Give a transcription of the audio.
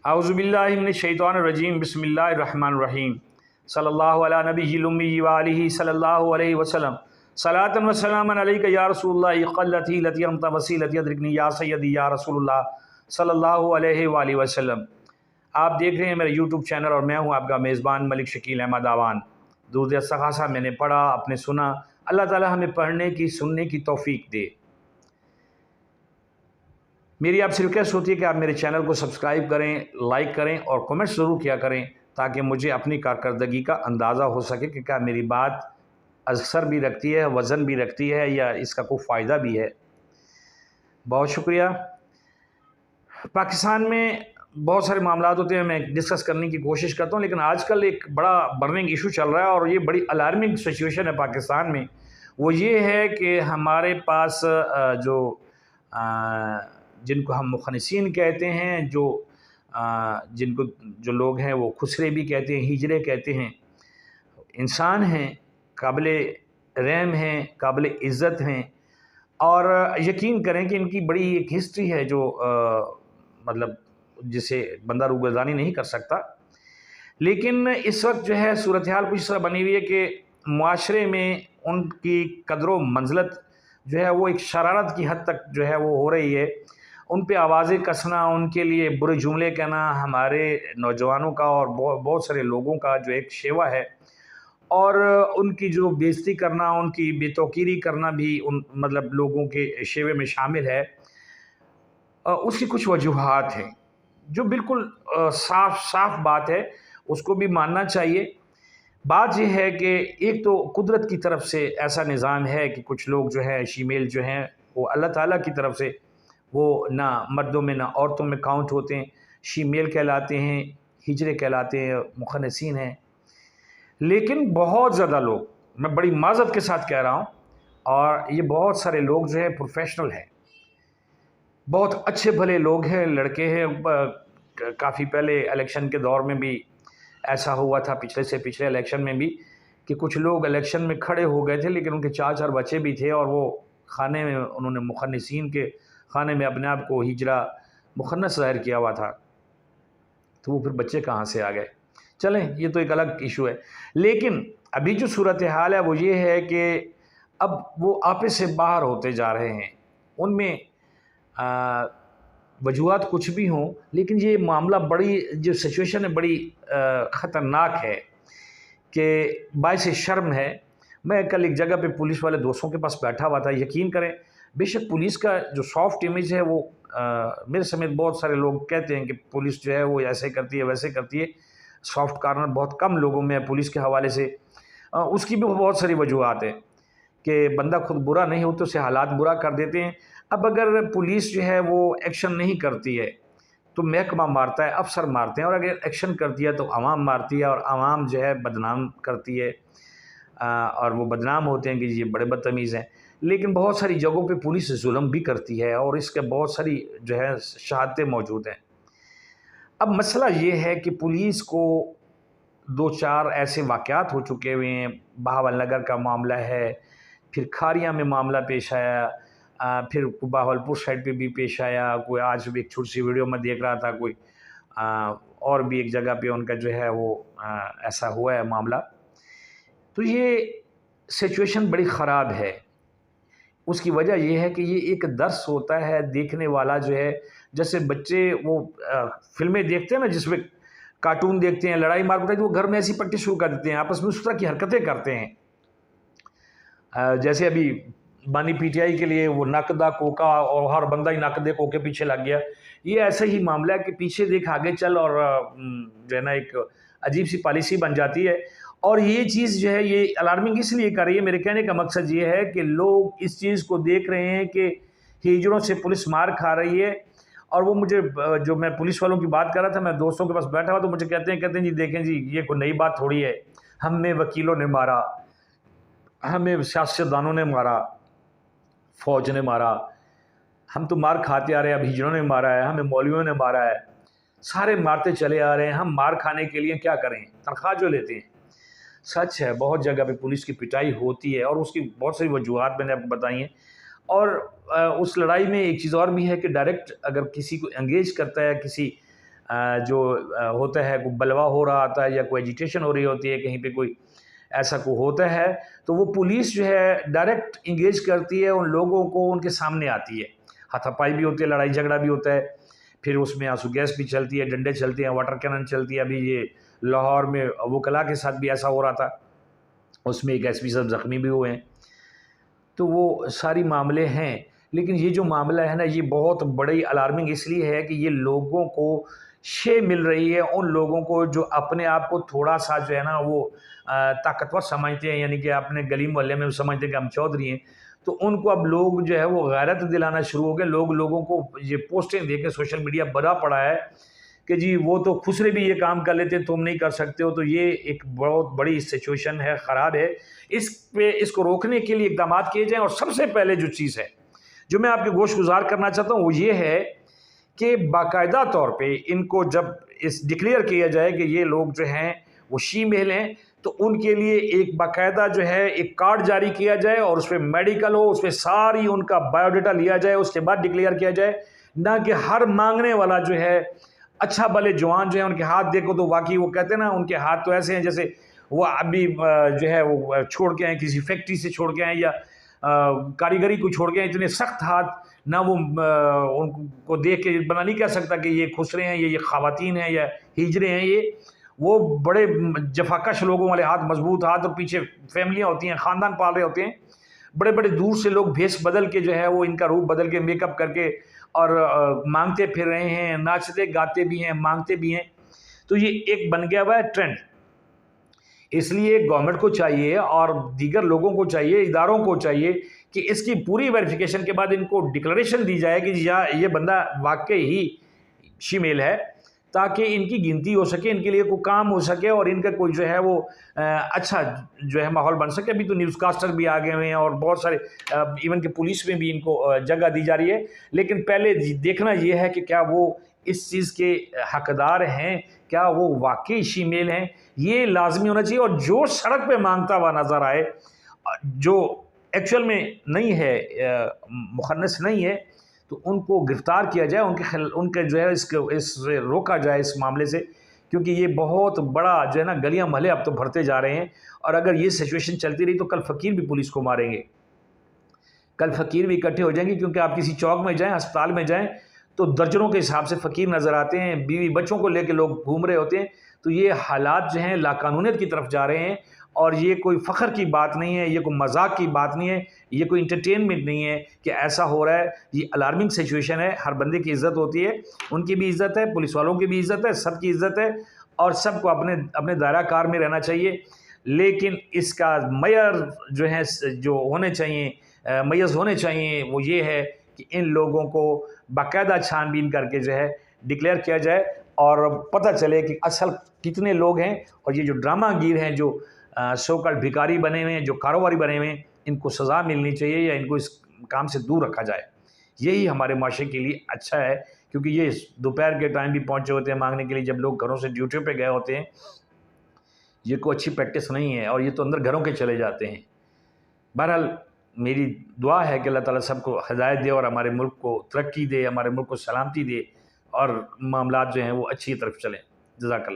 اعوذ باللہ من الشیطان الرجیم بسم اللہ الرحمن الرحیم صلی اللہ علی نبی الامی وآلہ صلی اللہ علیہ وسلم صلاۃ و سلاما علیک یا رسول اللہ قلتی لتی انت وسیلتی ادرکنی یا سیدی یا رسول اللہ صلی اللہ علیہ وآلہ وسلم۔ آپ دیکھ رہے ہیں میرے یوٹیوب چینل اور میں ہوں آپ کا میزبان ملک شکیل احمد آوان۔ درود استغاثہ میں نے پڑھا، آپ نے سنا، اللہ تعالی ہمیں پڑھنے کی سننے کی توفیق دے۔ میری آپ سے ریکویسٹ ہوتی ہے کہ آپ میرے چینل کو سبسکرائب کریں، لائک کریں اور کمنٹس ضرور کیا کریں تاکہ مجھے اپنی کارکردگی کا اندازہ ہو سکے کہ کیا میری بات اثر بھی رکھتی ہے، وزن بھی رکھتی ہے یا اس کا کوئی فائدہ بھی ہے۔ بہت شکریہ۔ پاکستان میں بہت سارے معاملات ہوتے ہیں، میں ڈسکس کرنے کی کوشش کرتا ہوں، لیکن آج کل ایک بڑا برننگ ایشو چل رہا ہے اور یہ بڑی الارمنگ سچویشن ہے پاکستان میں۔ وہ یہ ہے کہ ہمارے پاس جن کو ہم مخنثین کہتے ہیں، جو لوگ ہیں وہ خسرے بھی کہتے ہیں، ہجرے کہتے ہیں، انسان ہیں، قابل رحم ہیں، قابل عزت ہیں، اور یقین کریں کہ ان کی بڑی ایک ہسٹری ہے جو مطلب جسے بندہ روگردانی نہیں کر سکتا۔ لیکن اس وقت جو ہے صورتحال کچھ اس طرح بنی ہوئی ہے کہ معاشرے میں ان کی قدر و منزلت جو ہے وہ ایک شرارت کی حد تک جو ہے وہ ہو رہی ہے۔ ان پہ آوازیں کسنا، ان کے لیے برے جملے کہنا ہمارے نوجوانوں کا اور بہت سارے لوگوں کا جو ایک شیوا ہے، اور ان کی جو بے عزتی کرنا، ان کی بے توقیری کرنا بھی مطلب لوگوں کے شیوے میں شامل ہے۔ اس کی کچھ وجوہات ہیں جو بالکل صاف بات ہے، اس کو بھی ماننا چاہیے۔ بات یہ ہے کہ ایک تو قدرت کی طرف سے ایسا نظام ہے کہ کچھ لوگ جو ہیں شیمیل جو ہیں وہ اللہ تعالیٰ کی طرف سے وہ نہ مردوں میں نہ عورتوں میں کاؤنٹ ہوتے ہیں، شیمیل کہلاتے ہیں، ہجرے کہلاتے ہیں، مخنثین ہیں۔ لیکن بہت زیادہ لوگ، میں بڑی معذرت کے ساتھ کہہ رہا ہوں، اور یہ بہت سارے لوگ جو ہیں پروفیشنل ہیں، بہت اچھے بھلے لوگ ہیں، لڑکے ہیں۔ کافی پہلے الیکشن کے دور میں بھی ایسا ہوا تھا، پچھلے سے پچھلے الیکشن میں بھی، کہ کچھ لوگ الیکشن میں کھڑے ہو گئے تھے لیکن ان کے 4 بچے بھی تھے، اور وہ خانے میں انہوں نے مخنثین کے خانے میں اپنے آپ کو ہجرا مخنث ظاہر کیا ہوا تھا، تو وہ پھر بچے کہاں سے آ گئے؟ چلیں، یہ تو ایک الگ ایشو ہے۔ لیکن ابھی جو صورتحال ہے وہ یہ ہے کہ اب وہ آپے سے باہر ہوتے جا رہے ہیں۔ ان میں وجوہات کچھ بھی ہوں، لیکن یہ معاملہ بڑی جو سچویشن ہے بڑی خطرناک ہے کہ باعث شرم ہے۔ میں کل ایک جگہ پہ پولیس والے دوستوں کے پاس بیٹھا ہوا تھا، یقین کریں بے شک پولیس کا جو سافٹ امیج ہے وہ میرے سمیت بہت سارے لوگ کہتے ہیں کہ پولیس جو ہے وہ ایسے کرتی ہے ویسے کرتی ہے، سافٹ کارنر بہت کم لوگوں میں ہے پولیس کے حوالے سے۔ اس کی بھی بہت ساری وجوہات ہیں کہ بندہ خود برا نہیں ہوتا، اسے حالات برا کر دیتے ہیں۔ اب اگر پولیس جو ہے وہ ایکشن نہیں کرتی ہے تو محکمہ مارتا ہے، افسر مارتے ہیں، اور اگر ایکشن کرتی ہے تو عوام مارتی ہے، اور عوام جو ہے بدنام کرتی ہے، اور وہ بدنام ہوتے ہیں کہ یہ بڑے بدتمیز ہیں۔ لیکن بہت ساری جگہوں پہ پولیس ظلم بھی کرتی ہے، اور اس کے بہت ساری جو ہے شہادتیں موجود ہیں۔ اب مسئلہ یہ ہے کہ پولیس کو 2-4 ایسے واقعات ہو چکے ہوئے ہیں، بہاول نگر کا معاملہ ہے، پھر کھاریاں میں معاملہ پیش آیا، پھر بہاولپور سائڈ پہ بھی پیش آیا، کوئی آج بھی ایک چھوٹی سی ویڈیو میں دیکھ رہا تھا، کوئی اور بھی ایک جگہ پہ ان کا جو ہے وہ ایسا ہوا ہے معاملہ۔ تو یہ سچویشن بڑی خراب ہے۔ اس کی وجہ یہ ہے کہ یہ ایک درس ہوتا ہے، دیکھنے والا جو ہے، جیسے بچے وہ فلمیں دیکھتے ہیں نا جس میں کارٹون دیکھتے ہیں، لڑائی مار ہوتا ہے، وہ گھر میں ایسی پٹی شروع کر دیتے ہیں، آپس میں اس طرح کی حرکتیں کرتے ہیں۔ جیسے ابھی بانی پی ٹی آئی کے لیے وہ نک دا کوکا، اور ہر بندہ ہی نک دے کوکے پیچھے لگ گیا، یہ ایسا ہی معاملہ ہے کہ پیچھے دیکھ آگے چل، اور جو ہے نا ایک عجیب سی پالیسی بن جاتی ہے۔ اور یہ چیز جو ہے یہ الارمنگ اس لیے کر رہی ہے، میرے کہنے کا مقصد یہ ہے کہ لوگ اس چیز کو دیکھ رہے ہیں کہ ہجروں سے پولیس مار کھا رہی ہے، اور وہ مجھے جو میں پولیس والوں کی بات کر رہا تھا، میں دوستوں کے پاس بیٹھا ہوا تو مجھے کہتے ہیں جی دیکھیں جی یہ کوئی نئی بات تھوڑی ہے، ہمیں وکیلوں نے مارا، ہمیں سیاستدانوں نے مارا، فوج نے مارا، ہم تو مار کھاتے آ رہے ہیں، اب ہجروں نے مارا ہے، ہمیں مولویوں نے مارا ہے، سارے مارتے چلے آ رہے ہیں، ہم مار کھانے کے لیے کیا کریں، تنخواہ جو لیتے ہیں۔ سچ ہے، بہت جگہ پہ پولیس کی پٹائی ہوتی ہے، اور اس کی بہت ساری وجوہات میں نے آپ کو بتائی ہیں۔ اور اس لڑائی میں ایک چیز اور بھی ہے کہ ڈائریکٹ اگر کسی کو انگیج کرتا ہے کسی جو ہوتا ہے کوئی بلوا ہو رہا ہوتا ہے یا کوئی ایجیٹیشن ہو رہی ہوتی ہے، کہیں پہ کوئی ایسا کوئی ہوتا ہے، تو وہ پولیس جو ہے ڈائریکٹ انگیج کرتی ہے ان لوگوں کو، ان کے سامنے آتی ہے، ہاتھا پائی بھی ہوتی ہے، لڑائی جھگڑا بھی ہوتا ہے، پھر اس میں آنسو گیس بھی چلتی ہے، ڈنڈے چلتے ہیں، واٹر کینن چلتی ہے۔ ابھی یہ لاہور میں وکلا کے ساتھ بھی ایسا ہو رہا تھا، اس میں ایک ایس پی صاحب زخمی بھی ہوئے ہیں۔ تو وہ ساری معاملے ہیں، لیکن یہ جو معاملہ ہے نا، یہ بہت بڑی الارمنگ اس لیے ہے کہ یہ لوگوں کو شے مل رہی ہے، ان لوگوں کو جو اپنے آپ کو تھوڑا سا جو ہے نا وہ طاقتور سمجھتے ہیں، یعنی کہ اپنے گلی محلے میں سمجھتے ہیں کہ ہم چودھری ہیں، تو ان کو اب لوگ جو ہے وہ غیرت دلانا شروع ہو گئے۔ لوگوں کو یہ پوسٹیں دیکھ کے سوشل میڈیا بھرا پڑا ہے کہ جی وہ تو خسرے بھی یہ کام کر لیتے، تم نہیں کر سکتے ہو۔ تو یہ ایک بہت بڑی سچویشن ہے، خراب ہے۔ اس کو روکنے کے لیے اقدامات کیے جائیں، اور سب سے پہلے جو چیز ہے جو میں آپ کے گوش گزار کرنا چاہتا ہوں وہ یہ ہے کہ باقاعدہ طور پہ ان کو جب ڈکلیئر کیا جائے کہ یہ لوگ جو ہیں وہ شی میل ہیں، تو ان کے لیے ایک باقاعدہ جو ہے ایک کارڈ جاری کیا جائے، اور اس پہ میڈیکل ہو، اس پہ ساری ان کا بایو ڈیٹا لیا جائے، اس کے بعد ڈکلیئر کیا جائے، نہ کہ ہر مانگنے والا جو ہے اچھا بھلے جوان جو ہے ان کے ہاتھ دیکھو تو واقعی وہ کہتے ہیں نا ان کے ہاتھ تو ایسے ہیں جیسے وہ ابھی جو ہے وہ چھوڑ کے آئیں، کسی فیکٹری سے چھوڑ کے آئیں یا کاریگری کو چھوڑ کے آئیں، اتنے سخت ہاتھ، نہ وہ ان کو دیکھ کے بنا نہیں کہہ سکتا کہ یہ خسرے ہیں، یہ خواتین ہیں یا ہجرے ہیں۔ یہ وہ بڑے جفاکش لوگوں والے ہاتھ، مضبوط ہاتھ، اور پیچھے فیملیاں ہوتی ہیں، خاندان پال رہے ہوتے ہیں، بڑے بڑے دور سے لوگ بھیس بدل کے جو ہے وہ ان کا روپ بدل کے میک اپ کر کے اور مانگتے پھر رہے ہیں، ناچتے گاتے بھی ہیں، مانگتے بھی ہیں۔ تو یہ ایک بن گیا ہوا ہے ٹرینڈ۔ اس لیے گورنمنٹ کو چاہیے اور دیگر لوگوں کو چاہیے، اداروں کو چاہیے کہ اس کی پوری ویریفیکیشن کے بعد ان کو ڈکلریشن دی جائے کہ یہ بندہ واقعی ہی شیمیل ہے، تاکہ ان کی گنتی ہو سکے، ان کے لیے کوئی کام ہو سکے، اور ان کا کوئی جو ہے وہ اچھا جو ہے ماحول بن سکے۔ ابھی تو نیوز کاسٹر بھی آ گئے ہوئے ہیں، اور بہت سارے ایون کہ پولیس میں بھی ان کو جگہ دی جا رہی ہے، لیکن پہلے دیکھنا یہ ہے کہ کیا وہ اس چیز کے حقدار ہیں، کیا وہ واقعی شیمیل ہیں، یہ لازمی ہونا چاہیے۔ اور جو سڑک پہ مانگتا ہوا نظر آئے، جو ایکچوئل میں نہیں ہے، مخنث نہیں ہے، تو ان کو گرفتار کیا جائے، ان کے جو ہے اس سے روکا جائے اس معاملے سے، کیونکہ یہ بہت بڑا جو ہے نا گلیاں محلے اب تو بھرتے جا رہے ہیں، اور اگر یہ سچویشن چلتی رہی تو کل فقیر بھی پولیس کو ماریں گے، کل فقیر بھی اکٹھے ہو جائیں گے، کیونکہ آپ کسی چوک میں جائیں، ہسپتال میں جائیں تو درجنوں کے حساب سے فقیر نظر آتے ہیں، بیوی بچوں کو لے کے لوگ گھوم رہے ہوتے ہیں۔ تو یہ حالات جو ہیں لاقانونیت کی طرف جا رہے ہیں، اور یہ کوئی فخر کی بات نہیں ہے، یہ کوئی مذاق کی بات نہیں ہے، یہ کوئی انٹرٹینمنٹ نہیں ہے کہ ایسا ہو رہا ہے۔ یہ الارمنگ سچویشن ہے۔ ہر بندے کی عزت ہوتی ہے، ان کی بھی عزت ہے، پولیس والوں کی بھی عزت ہے، سب کی عزت ہے، اور سب کو اپنے دائرہ کار میں رہنا چاہیے۔ لیکن اس کا معیار جو ہے جو ہونے چاہیے، میز ہونے چاہیے، وہ یہ ہے کہ ان لوگوں کو باقاعدہ چھان بین کر کے جو ہے ڈکلیئر کیا جائے، اور پتہ چلے کہ اصل کتنے لوگ ہیں، اور یہ جو ڈرامہ گیر ہیں، جو سو کال بھکاری بنے ہوئے ہیں، جو کاروباری بنے ہوئے ہیں، ان کو سزا ملنی چاہیے، یا ان کو اس کام سے دور رکھا جائے۔ یہی ہمارے معاشرے کے لیے اچھا ہے، کیونکہ یہ دوپہر کے ٹائم بھی پہنچے ہوتے ہیں مانگنے کے لیے، جب لوگ گھروں سے ڈیوٹیوں پہ گئے ہوتے ہیں۔ یہ کوئی اچھی پریکٹس نہیں ہے، اور یہ تو اندر گھروں کے چلے جاتے ہیں۔ بہرحال میری دعا ہے کہ اللہ تعالیٰ سب کو ہدایت دے، اور ہمارے ملک کو ترقی دے، ہمارے ملک کو سلامتی دے، اور معاملات جو ہیں وہ اچھی طرف چلیں۔ جزاک اللہ۔